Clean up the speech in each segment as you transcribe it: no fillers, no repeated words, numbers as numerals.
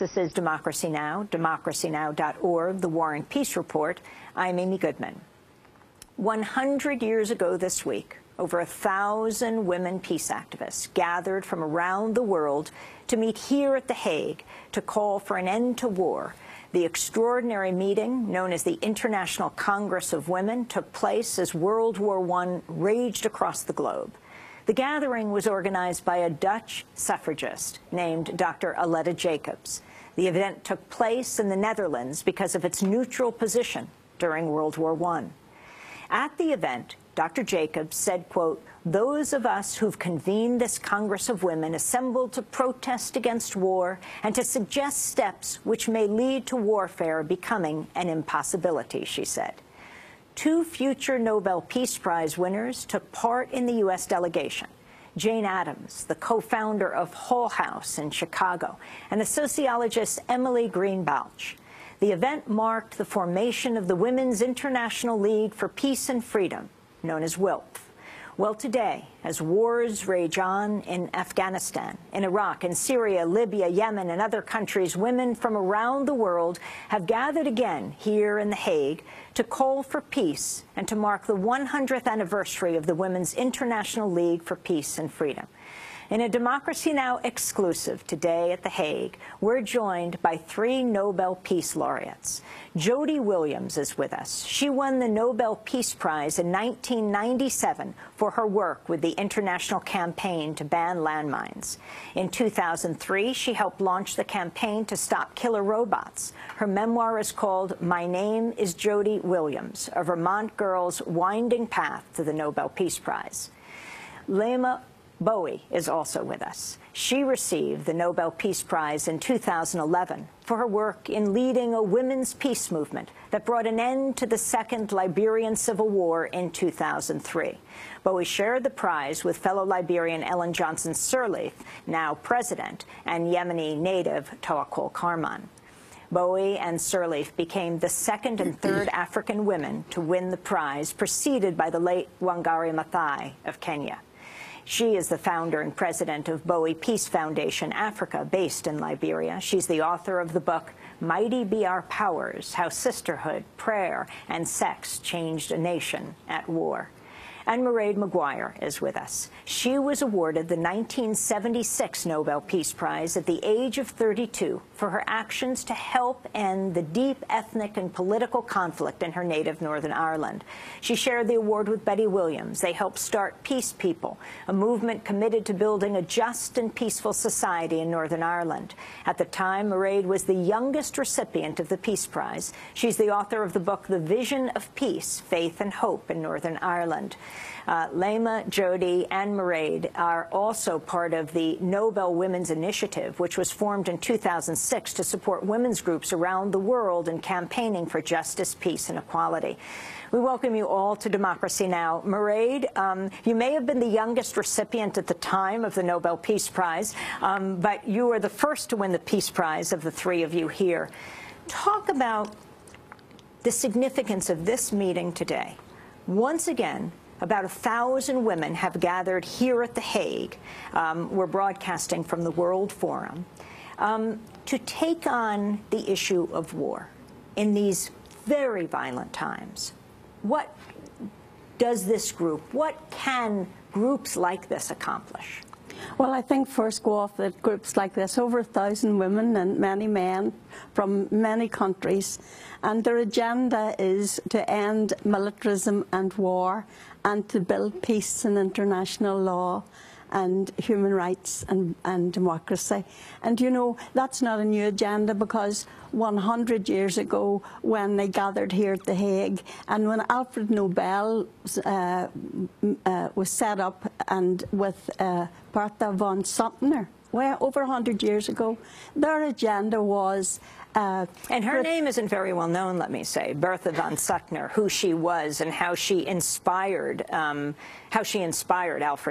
This is Democracy Now!, democracynow.org, the War and Peace Report. I'm Amy Goodman. 100 years ago this week, over 1,000 women peace activists gathered from around the world to meet here at The Hague to call for an end to war. The extraordinary meeting, known as the International Congress of Women, took place as World War I raged across the globe. The gathering was organized by a Dutch suffragist named Dr. Aletta Jacobs. The event took place in the Netherlands because of its neutral position during World War I. At the event, Dr. Jacobs said, quote, "Those of us who've convened this Congress of Women assembled to protest against war and to suggest steps which may lead to warfare becoming an impossibility," she said. 2 future Nobel Peace Prize winners took part in the U.S. delegation. Jane Addams, the co-founder of Hull House in Chicago, and the sociologist Emily Green Balch. The event marked the formation of the Women's International League for Peace and Freedom, known as WILPF. Well, today, as wars rage on in Afghanistan, in Iraq, in Syria, Libya, Yemen, and other countries, women from around the world have gathered again here in The Hague to call for peace and to mark the 100th anniversary of the Women's International League for Peace and Freedom. In a Democracy Now! Exclusive today at The Hague, we're joined by 3 Nobel Peace Laureates. Jody Williams is with us. She won the Nobel Peace Prize in 1997 for her work with the international campaign to ban landmines. In 2003, she helped launch the campaign to stop killer robots. Her memoir is called My Name is Jody Williams, a Vermont girl's winding path to the Nobel Peace Prize. Laima Bowie is also with us. She received the Nobel Peace Prize in 2011 for her work in leading a women's peace movement that brought an end to the Second Liberian Civil War in 2003. Bowie shared the prize with fellow Liberian Ellen Johnson Sirleaf, now president, and Yemeni native Tawakkol Karman. Bowie and Sirleaf became the 2nd and 3rd African women to win the prize, preceded by the late Wangari Maathai of Kenya. She is the founder and president of Bowie Peace Foundation Africa, based in Liberia. She's the author of the book, Mighty Be Our Powers, How Sisterhood, Prayer, and Sex Changed a Nation at War. And Mairead Maguire is with us. She was awarded the 1976 Nobel Peace Prize at the age of 32 for her actions to help end the deep ethnic and political conflict in her native Northern Ireland. She shared the award with Betty Williams. They helped start Peace People, a movement committed to building a just and peaceful society in Northern Ireland. At the time, Mairead was the youngest recipient of the Peace Prize. She's the author of the book, The Vision of Peace, Faith and Hope in Northern Ireland. Laima, Jody, and Mairead are also part of the Nobel Women's Initiative, which was formed in 2006 to support women's groups around the world in campaigning for justice, peace, and equality. We welcome you all to Democracy Now! Mairead, you may have been the youngest recipient at the time of the Nobel Peace Prize, but you were the first to win the Peace Prize of the 3 of you here. Talk about the significance of this meeting today. Once again, about 1,000 women have gathered here at The Hague. We're broadcasting from the World Forum to take on the issue of war in these very violent times. What does this group, what can groups like this accomplish? Well, I think first go off that groups like this, over 1,000 women and many men from many countries, and their agenda is to end militarism and war and to build peace and international law and human rights and democracy. And you know, that's not a new agenda, because 100 years ago, when they gathered here at The Hague, and when Alfred Nobel was set up, and with Bertha von Suttner, well, over 100 years ago, their agenda was and her name isn't very well known, let me say, Bertha von Suttner, who she was and how she inspired Alfred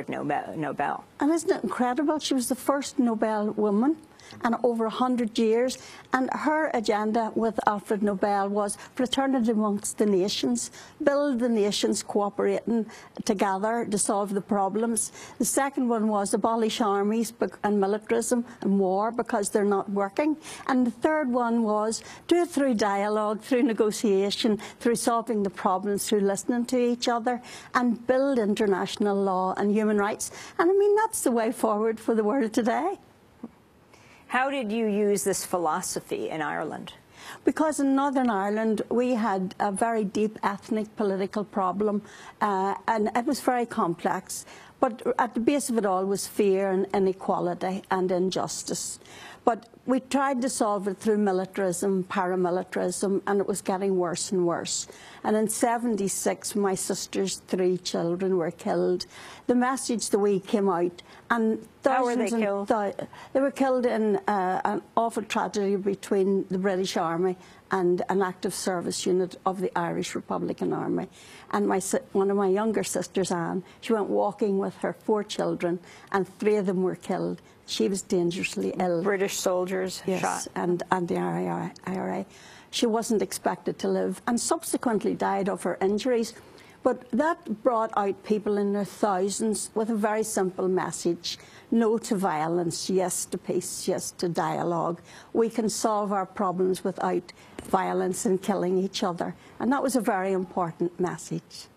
Nobel. And isn't it incredible? She was the first Nobel woman. and over 100 years. And her agenda with Alfred Nobel was fraternity amongst the nations, build the nations cooperating together to solve the problems. The second one was abolish armies and militarism and war because they're not working. And the third one was do it through dialogue, through negotiation, through solving the problems, through listening to each other, and build international law and human rights. And I mean, that's the way forward for the world today. How did you use this philosophy in Ireland? Because in Northern Ireland we had a very deep ethnic political problem, and it was very complex. But at the base of it all was fear and inequality and injustice. But we tried to solve it through militarism, paramilitarism, and it was getting worse and worse. And in '76, my sister's 3 children were killed. The message that we came out, and how were they killed? They were killed in an awful tragedy between the British Army and an active service unit of the Irish Republican Army. And one of my younger sisters, Anne, she went walking with her 4 children, and 3 of them were killed. She was dangerously ill. British soldiers shot. Yes, and the IRA. She wasn't expected to live, and subsequently died of her injuries. But that brought out people in their thousands with a very simple message: no to violence, yes to peace, yes to dialogue. We can solve our problems without violence and killing each other. And that was a very important message.